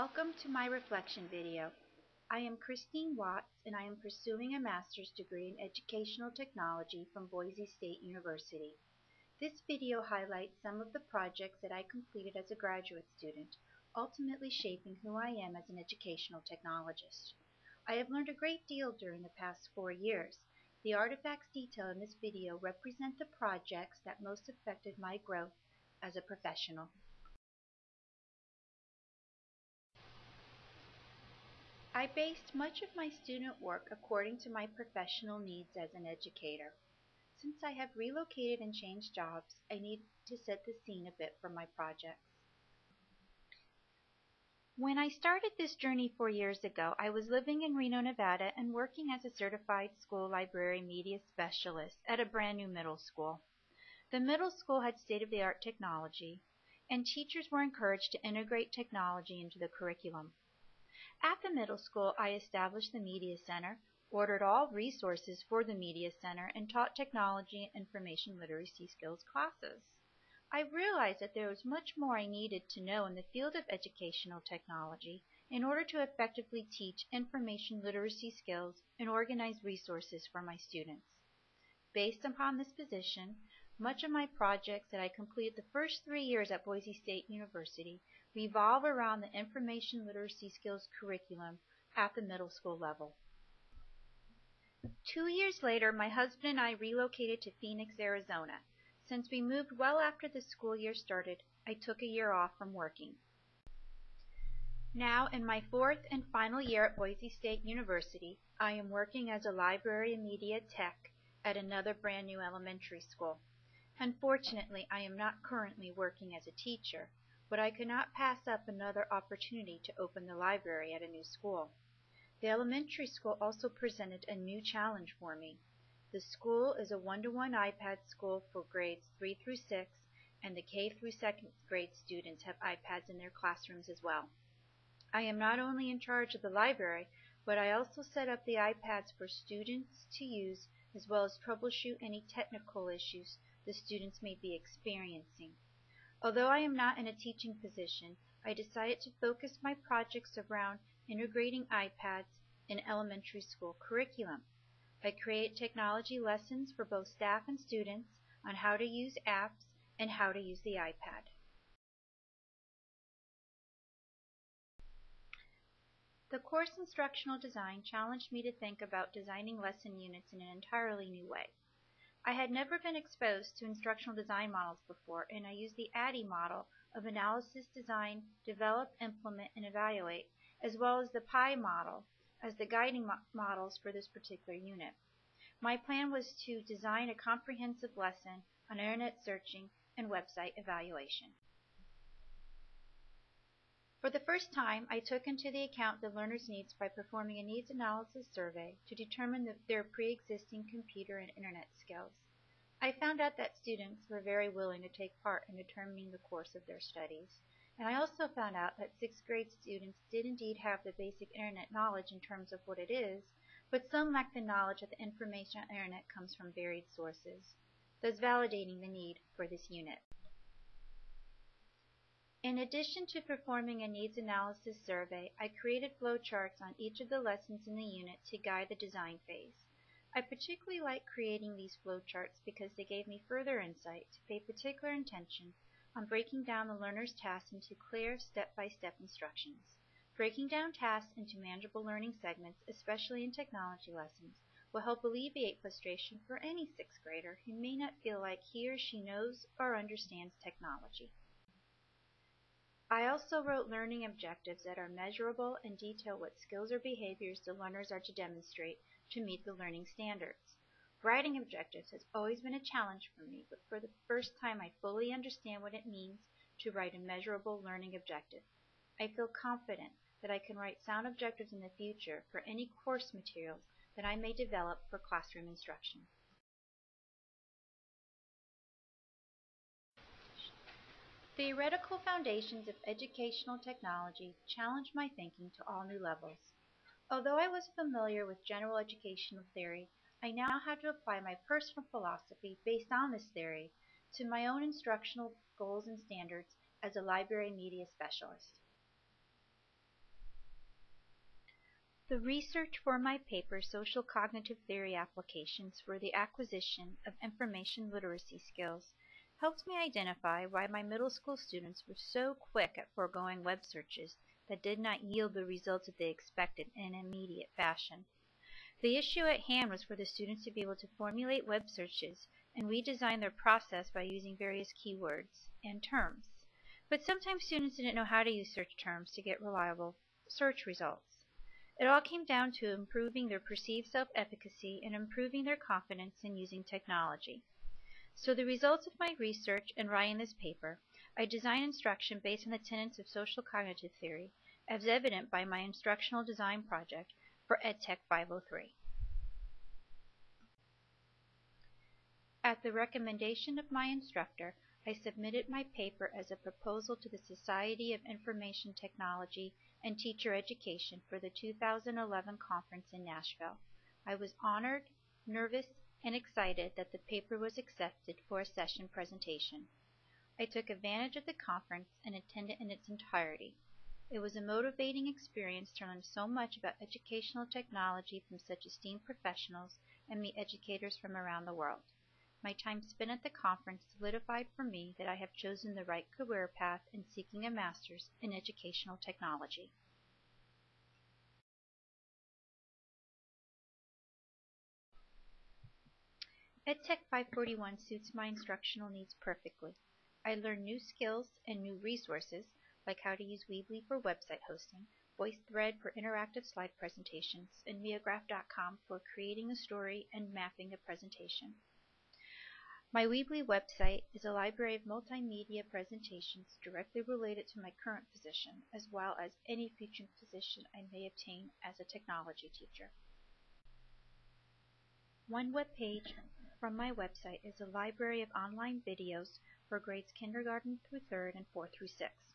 Welcome to my reflection video. I am Christine Watts and I am pursuing a master's degree in educational technology from Boise State University. This video highlights some of the projects that I completed as a graduate student, ultimately shaping who I am as an educational technologist. I have learned a great deal during the past 4 years. The artifacts detailed in this video represent the projects that most affected my growth as a professional. I based much of my student work according to my professional needs as an educator. Since I have relocated and changed jobs, I need to set the scene a bit for my projects. When I started this journey 4 years ago, I was living in Reno, Nevada and working as a certified school library media specialist at a brand new middle school. The middle school had state-of-the-art technology, and teachers were encouraged to integrate technology into the curriculum. At the middle school, I established the Media Center, ordered all resources for the Media Center, and taught technology and information literacy skills classes. I realized that there was much more I needed to know in the field of educational technology in order to effectively teach information literacy skills and organize resources for my students. Based upon this position, much of my projects that I completed the first 3 years at Boise State University revolve around the information literacy skills curriculum at the middle school level. 2 years later, my husband and I relocated to Phoenix, Arizona. Since we moved well after the school year started, I took a year off from working. Now, in my 4th and final year at Boise State University, I am working as a library and media tech at another brand new elementary school. Unfortunately, I am not currently working as a teacher, but I could not pass up another opportunity to open the library at a new school. The elementary school also presented a new challenge for me. The school is a 1-to-1 iPad school for grades 3 through 6, and the K through 2nd grade students have iPads in their classrooms as well. I am not only in charge of the library, but I also set up the iPads for students to use, as well as troubleshoot any technical issues the students may be experiencing. Although I am not in a teaching position, I decided to focus my projects around integrating iPads in elementary school curriculum. I create technology lessons for both staff and students on how to use apps and how to use the iPad. The course Instructional Design challenged me to think about designing lesson units in an entirely new way. I had never been exposed to instructional design models before, and I used the ADDIE model of analysis, design, develop, implement, and evaluate, as well as the PI model as the guiding models for this particular unit. My plan was to design a comprehensive lesson on internet searching and website evaluation. For the first time, I took into account the learner's needs by performing a needs analysis survey to determine their pre-existing computer and internet skills. I found out that students were very willing to take part in determining the course of their studies, and I also found out that 6th grade students did indeed have the basic internet knowledge in terms of what it is, but some lack the knowledge that the information on the internet comes from varied sources, thus validating the need for this unit. In addition to performing a needs analysis survey, I created flowcharts on each of the lessons in the unit to guide the design phase. I particularly like creating these flowcharts because they gave me further insight to pay particular attention on breaking down the learner's tasks into clear step-by-step instructions. Breaking down tasks into manageable learning segments, especially in technology lessons, will help alleviate frustration for any 6th grader who may not feel like he or she knows or understands technology. I also wrote learning objectives that are measurable and detail what skills or behaviors the learners are to demonstrate to meet the learning standards. Writing objectives has always been a challenge for me, but for the first time I fully understand what it means to write a measurable learning objective. I feel confident that I can write sound objectives in the future for any course materials that I may develop for classroom instruction. Theoretical foundations of educational technology challenged my thinking to all new levels. Although I was familiar with general educational theory, I now had to apply my personal philosophy based on this theory to my own instructional goals and standards as a library media specialist. The research for my paper, Social Cognitive Theory Applications for the Acquisition of Information Literacy Skills, helped me identify why my middle school students were so quick at foregoing web searches that did not yield the results that they expected in an immediate fashion. The issue at hand was for the students to be able to formulate web searches, and we designed their process by using various keywords and terms. But sometimes students didn't know how to use search terms to get reliable search results. It all came down to improving their perceived self-efficacy and improving their confidence in using technology. So the results of my research in writing this paper, I designed instruction based on the tenets of social cognitive theory, as evident by my instructional design project for EdTech 503. At the recommendation of my instructor, I submitted my paper as a proposal to the Society of Information Technology and Teacher Education for the 2011 conference in Nashville. I was honored, nervous, and excited that the paper was accepted for a session presentation. I took advantage of the conference and attended in its entirety. It was a motivating experience to learn so much about educational technology from such esteemed professionals and meet educators from around the world. My time spent at the conference solidified for me that I have chosen the right career path in seeking a master's in educational technology. EdTech 541 suits my instructional needs perfectly. I learn new skills and new resources, like how to use Weebly for website hosting, VoiceThread for interactive slide presentations, and Miagraph.com for creating a story and mapping a presentation. My Weebly website is a library of multimedia presentations directly related to my current position, as well as any future position I may obtain as a technology teacher. One web page from my website is a library of online videos for grades kindergarten through 3rd and 4th through 6th.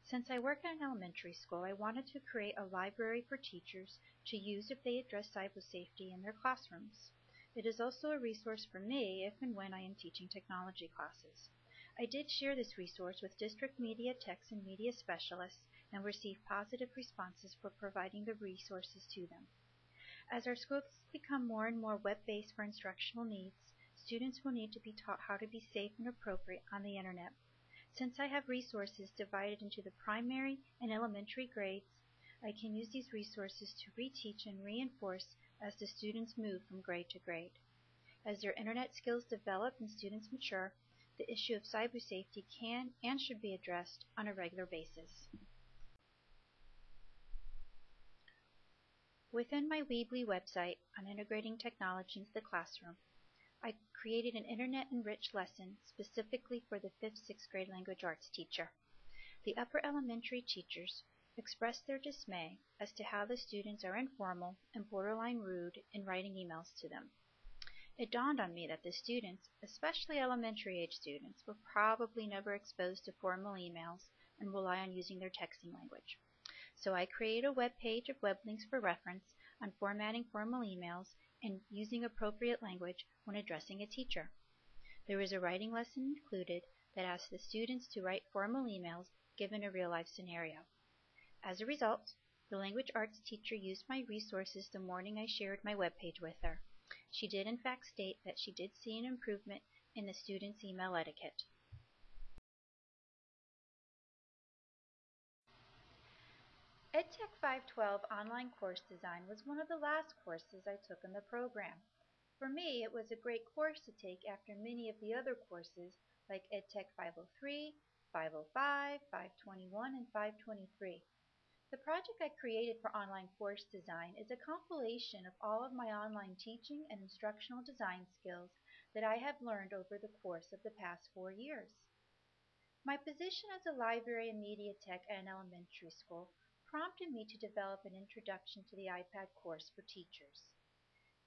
Since I work at an elementary school, I wanted to create a library for teachers to use if they address cyber safety in their classrooms. It is also a resource for me if and when I am teaching technology classes. I did share this resource with district media techs and media specialists and received positive responses for providing the resources to them. As our schools become more and more web-based for instructional needs, students will need to be taught how to be safe and appropriate on the internet. Since I have resources divided into the primary and elementary grades, I can use these resources to reteach and reinforce as the students move from grade to grade. As their internet skills develop and students mature, the issue of cyber safety can and should be addressed on a regular basis. Within my Weebly website on integrating technology into the classroom, I created an internet-enriched lesson specifically for the 5th, 6th grade language arts teacher. The upper elementary teachers expressed their dismay as to how the students are informal and borderline rude in writing emails to them. It dawned on me that the students, especially elementary age students, were probably never exposed to formal emails and rely on using their texting language. So I created a web page of web links for reference on formatting formal emails and using appropriate language when addressing a teacher. There is a writing lesson included that asks the students to write formal emails given a real-life scenario. As a result, the language arts teacher used my resources the morning I shared my webpage with her. She did in fact state that she did see an improvement in the students' email etiquette. EdTech 512 online course design was one of the last courses I took in the program. For me, it was a great course to take after many of the other courses like EdTech 503, 505, 521, and 523. The project I created for online course design is a compilation of all of my online teaching and instructional design skills that I have learned over the course of the past 4 years. My position as a library and media tech at an elementary school prompted me to develop an introduction to the iPad course for teachers.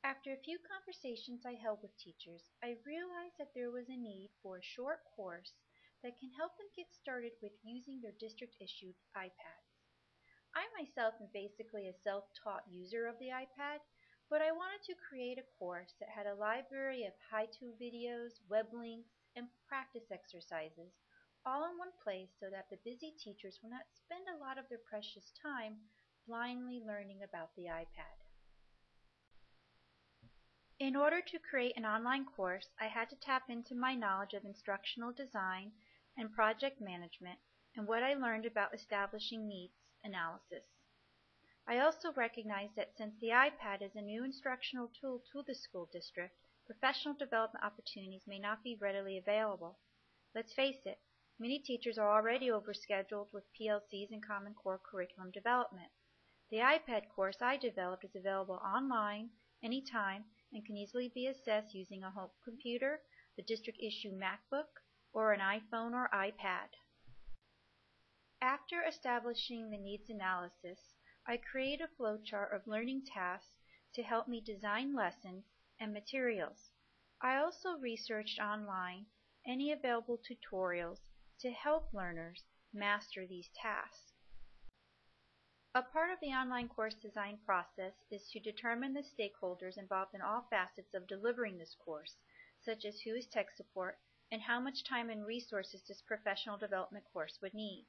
After a few conversations I held with teachers, I realized that there was a need for a short course that can help them get started with using their district-issued iPads. I myself am basically a self-taught user of the iPad, but I wanted to create a course that had a library of how-to videos, web links, and practice exercises all in one place so that the busy teachers will not spend a lot of their precious time blindly learning about the iPad. In order to create an online course, I had to tap into my knowledge of instructional design and project management and what I learned about establishing needs analysis. I also recognized that since the iPad is a new instructional tool to the school district, professional development opportunities may not be readily available. Let's face it, many teachers are already overscheduled with PLCs and Common Core curriculum development. The iPad course I developed is available online, anytime, and can easily be accessed using a home computer, the district-issue MacBook, or an iPhone or iPad. After establishing the needs analysis, I create a flowchart of learning tasks to help me design lessons and materials. I also researched online any available tutorials to help learners master these tasks. A part of the online course design process is to determine the stakeholders involved in all facets of delivering this course, such as who is tech support and how much time and resources this professional development course would need.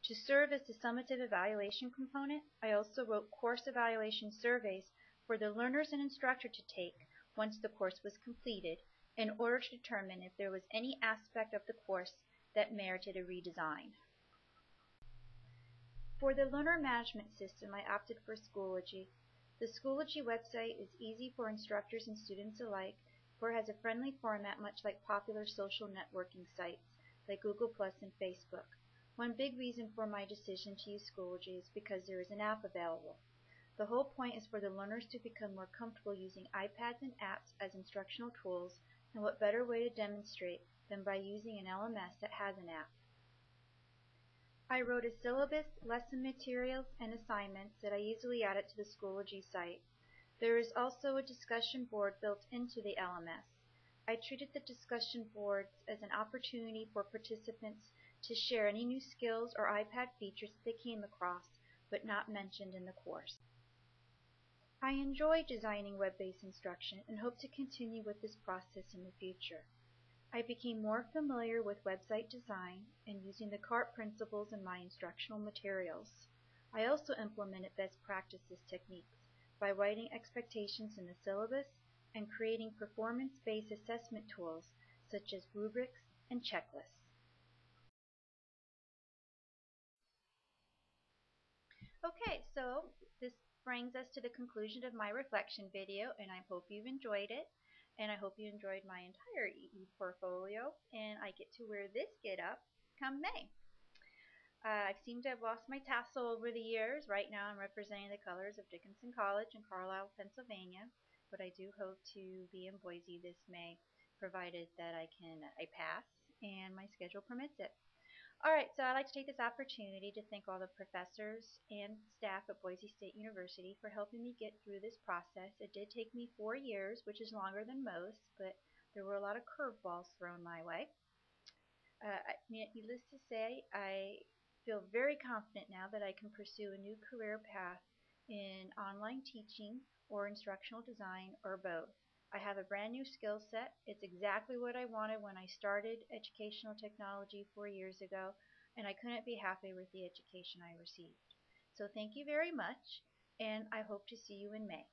To serve as the summative evaluation component, I also wrote course evaluation surveys for the learners and instructor to take once the course was completed in order to determine if there was any aspect of the course that merited a redesign. For the learner management system, I opted for Schoology. The Schoology website is easy for instructors and students alike, for it has a friendly format much like popular social networking sites like Google+ and Facebook. One big reason for my decision to use Schoology is because there is an app available. The whole point is for the learners to become more comfortable using iPads and apps as instructional tools, and what better way to demonstrate than by using an LMS that has an app. I wrote a syllabus, lesson materials, and assignments that I easily added to the Schoology site. There is also a discussion board built into the LMS. I treated the discussion boards as an opportunity for participants to share any new skills or iPad features that they came across but not mentioned in the course. I enjoy designing web-based instruction and hope to continue with this process in the future. I became more familiar with website design and using the CART principles in my instructional materials. I also implemented best practices techniques by writing expectations in the syllabus and creating performance-based assessment tools such as rubrics and checklists. Okay, so this brings us to the conclusion of my reflection video, and I hope you've enjoyed it. And I hope you enjoyed my entire ePortfolio, and I get to wear this get up come May. I seem to have lost my tassel over the years. Right now I'm representing the colors of Dickinson College in Carlisle, Pennsylvania, but I do hope to be in Boise this May, provided that I pass and my schedule permits it. Alright, so I'd like to take this opportunity to thank all the professors and staff at Boise State University for helping me get through this process. It did take me 4 years, which is longer than most, but there were a lot of curveballs thrown my way. Needless to say, I feel very confident now that I can pursue a new career path in online teaching or instructional design or both. I have a brand new skill set. It's exactly what I wanted when I started educational technology 4 years ago, and I couldn't be happier with the education I received. So thank you very much, and I hope to see you in May.